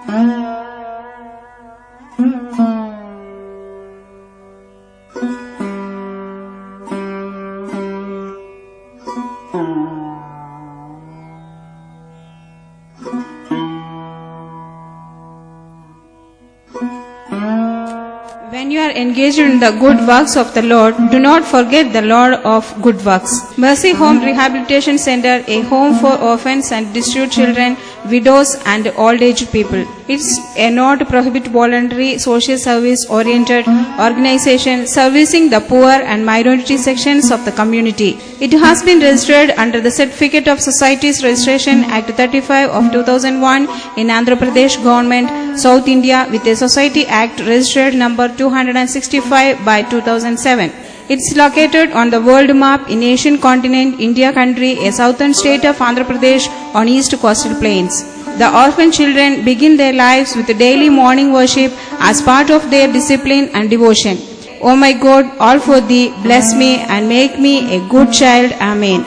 When you are engaged in the good works of the Lord, do not forget the Lord of good works. Mercy Home Rehabilitation Center, a home for orphans and distressed children, widows and old-aged people. It's a not-prohibit voluntary social service-oriented organization servicing the poor and minority sections of the community. It has been registered under the Certificate of Societies Registration Act 35 of 2001 in Andhra Pradesh Government, South India, with a Society Act registered number 265 by 2007. It's located on the world map in Asian continent, India country, a southern state of Andhra Pradesh on east coastal plains. The orphan children begin their lives with daily morning worship as part of their discipline and devotion. O my God, all for thee, bless me and make me a good child. Amen.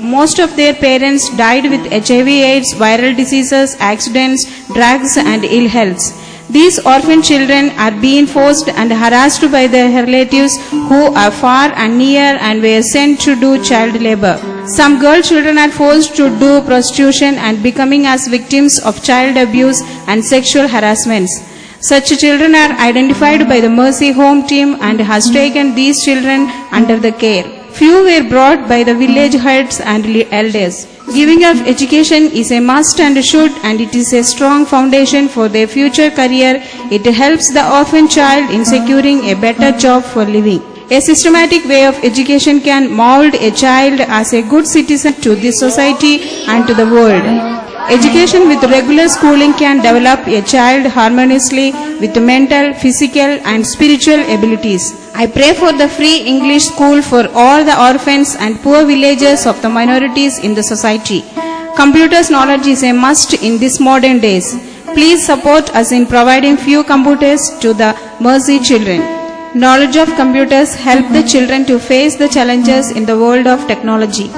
Most of their parents died with HIV/AIDS, viral diseases, accidents, drugs and ill health. These orphan children are being forced and harassed by their relatives who are far and near and were sent to do child labor. Some girl children are forced to do prostitution and becoming as victims of child abuse and sexual harassments. Such children are identified by the Mercy Home team and has taken these children under the care. Few were brought by the village heads and elders. Giving of education is a must and should, and it is a strong foundation for their future career. It helps the orphan child in securing a better job for living. A systematic way of education can mold a child as a good citizen to this society and to the world. Education with regular schooling can develop a child harmoniously with mental, physical and spiritual abilities. I pray for the free English school for all the orphans and poor villagers of the minorities in the society. Computers knowledge is a must in these modern days. Please support us in providing few computers to the Mercy children. Knowledge of computers help the children to face the challenges in the world of technology.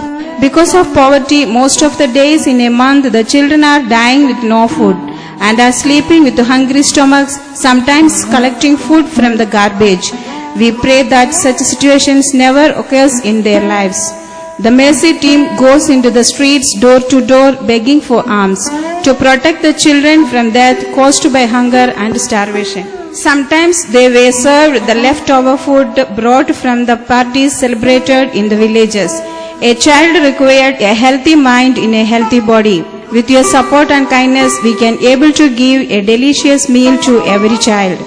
Because of poverty, most of the days in a month the children are dying with no food and are sleeping with hungry stomachs, sometimes collecting food from the garbage. We pray that such situations never occurs in their lives. The Mercy team goes into the streets door to door begging for alms to protect the children from death caused by hunger and starvation. Sometimes they were served the leftover food brought from the parties celebrated in the villages. A child required a healthy mind in a healthy body. With your support and kindness, we can able to give a delicious meal to every child.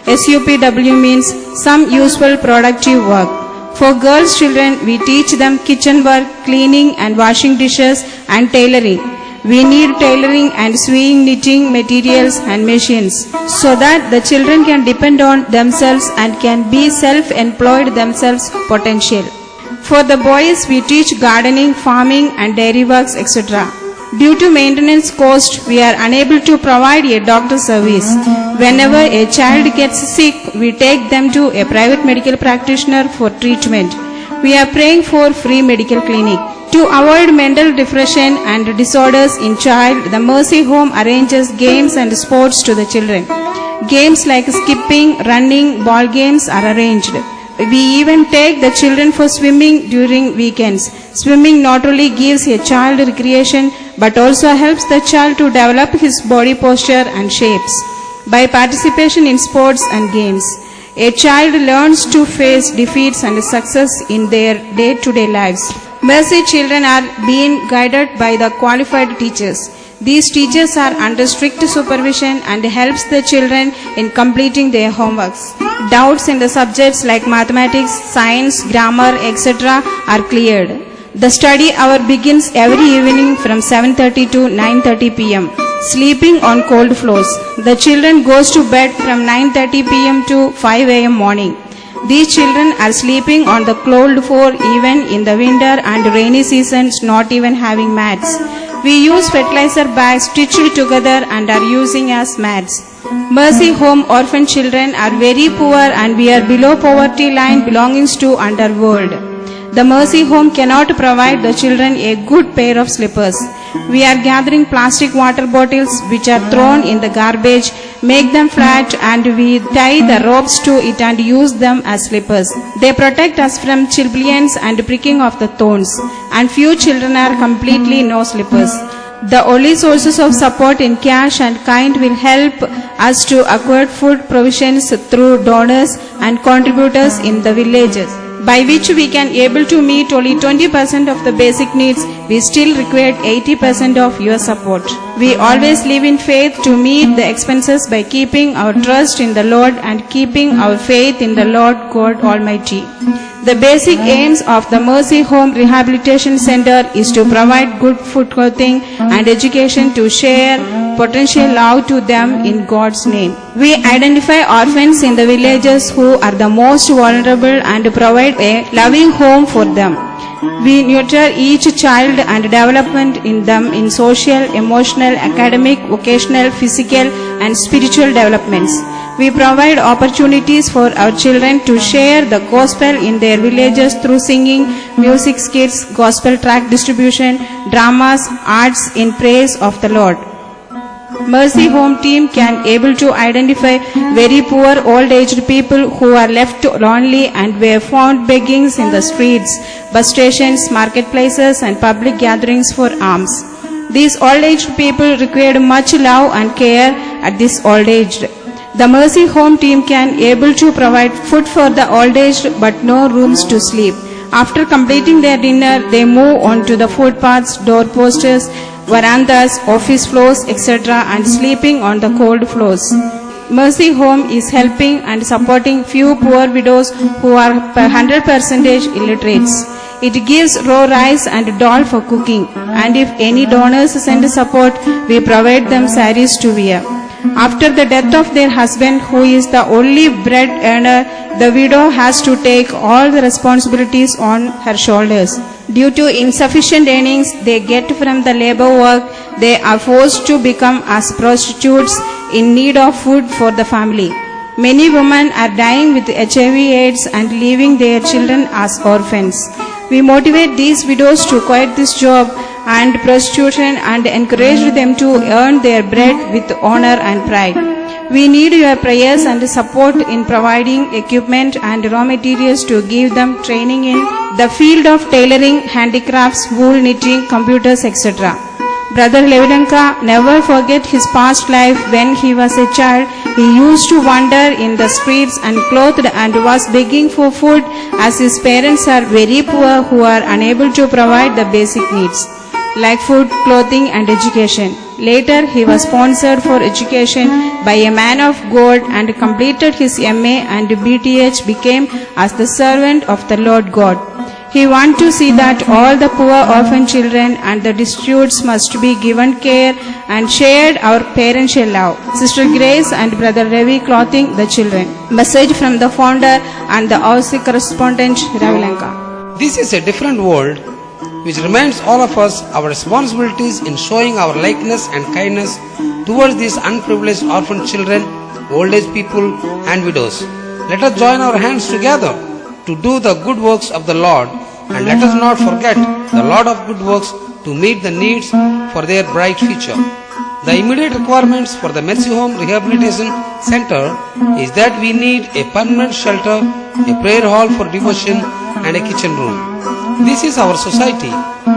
SUPW means some useful productive work. For girls children, we teach them kitchen work, cleaning and washing dishes and tailoring. We need tailoring and sewing, knitting materials and machines so that the children can depend on themselves and can be self-employed themselves potential. For the boys, we teach gardening, farming and dairy works, etc. Due to maintenance cost, we are unable to provide a doctor service. Whenever a child gets sick, we take them to a private medical practitioner for treatment. We are praying for free medical clinic. To avoid mental depression and disorders in child, the Mercy Home arranges games and sports to the children. Games like skipping, running, ball games are arranged. We even take the children for swimming during weekends. Swimming not only gives a child recreation but also helps the child to develop his body posture and shapes. By participation in sports and games, a child learns to face defeats and success in their day-to-day lives. Mercy children are being guided by the qualified teachers. These teachers are under strict supervision and helps the children in completing their homeworks. Doubts in the subjects like mathematics, science, grammar, etc. are cleared. The study hour begins every evening from 7:30 to 9:30 p.m. Sleeping on cold floors. The children goes to bed from 9:30 p.m. to 5 a.m. morning. These children are sleeping on the cold floor even in the winter and rainy seasons, not even having mats. We use fertilizer bags stitched together and are using as mats. Mercy Home orphan children are very poor and we are below poverty line belongings to underworld. The Mercy Home cannot provide the children a good pair of slippers. We are gathering plastic water bottles which are thrown in the garbage, make them flat and we tie the ropes to it and use them as slippers. They protect us from chilblains and pricking of the thorns, and few children are completely no slippers. The only sources of support in cash and kind will help us to acquire food provisions through donors and contributors in the villages, by which we can able to meet only 20% of the basic needs. We still require 80% of your support. We always live in faith to meet the expenses by keeping our trust in the Lord and keeping our faith in the Lord God Almighty. The basic aims of the Mercy Home Rehabilitation Center is to provide good food, clothing and education to share potential love to them in God's name. We identify orphans in the villages who are the most vulnerable and provide a loving home for them. We nurture each child and development in them in social, emotional, academic, vocational, physical and spiritual developments. We provide opportunities for our children to share the gospel in their villages through singing, music skits, gospel tract distribution, dramas, arts in praise of the Lord. Mercy Home team can able to identify very poor old-aged people who are left lonely and were found begging in the streets, bus stations, marketplaces and public gatherings for alms. These old-aged people required much love and care at this old age. The Mercy Home team can able to provide food for the old-aged but no rooms to sleep. After completing their dinner, they move on to the footpaths, doorposts, verandas, office floors, etc. and sleeping on the cold floors. Mercy Home is helping and supporting few poor widows who are 100% illiterates. It gives raw rice and dal for cooking, and if any donors send support, we provide them saris to wear. After the death of their husband, who is the only bread earner, the widow has to take all the responsibilities on her shoulders. Due to insufficient earnings they get from the labor work, they are forced to become as prostitutes in need of food for the family. Many women are dying with HIV/AIDS and leaving their children as orphans. We motivate these widows to quit this job and prostitution and encourage them to earn their bread with honor and pride. We need your prayers and support in providing equipment and raw materials to give them training in the field of tailoring, handicrafts, wool knitting, computers, etc. Brother Levilanka never forget his past life. When he was a child, he used to wander in the streets unclothed and was begging for food, as his parents are very poor who are unable to provide the basic needs like food, clothing and education. Later he was sponsored for education by a man of God and completed his MA and BTH, became as the servant of the Lord God. He wants to see that all the poor orphan children and the destitutes must be given care and shared our parental love. Sister Grace and Brother Ravi clothing the children. Message from the founder and the OC correspondent Ravi Lanka. This is a different world which reminds all of us our responsibilities in showing our likeness and kindness towards these unprivileged orphan children, old age people and widows. Let us join our hands together to do the good works of the Lord, and let us not forget the Lord of good works to meet the needs for their bright future. The immediate requirements for the Mercy Home Rehabilitation Center is that we need a permanent shelter, a prayer hall for devotion and a kitchen room. This is our society.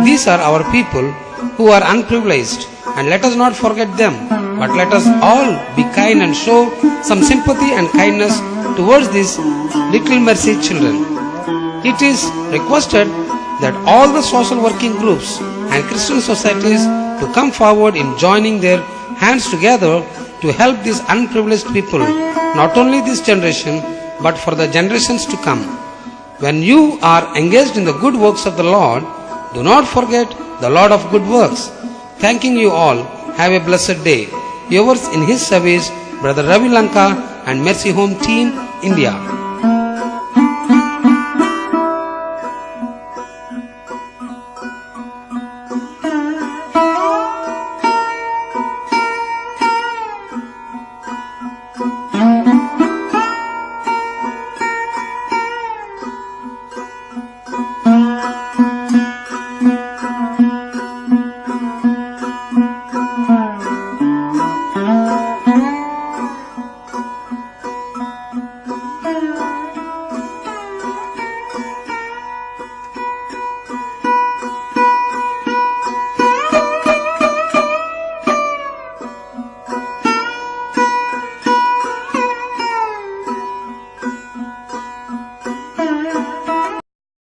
These are our people who are unprivileged, and let us not forget them, but let us all be kind and show some sympathy and kindness towards these little mercy children. It is requested that all the social working groups and Christian societies to come forward in joining their hands together to help these unprivileged people, not only this generation but for the generations to come. When you are engaged in the good works of the Lord, do not forget the Lord of good works. Thanking you all. Have a blessed day. Yours in his service, Brother Ravi Lanka and Mercy Home Team, India.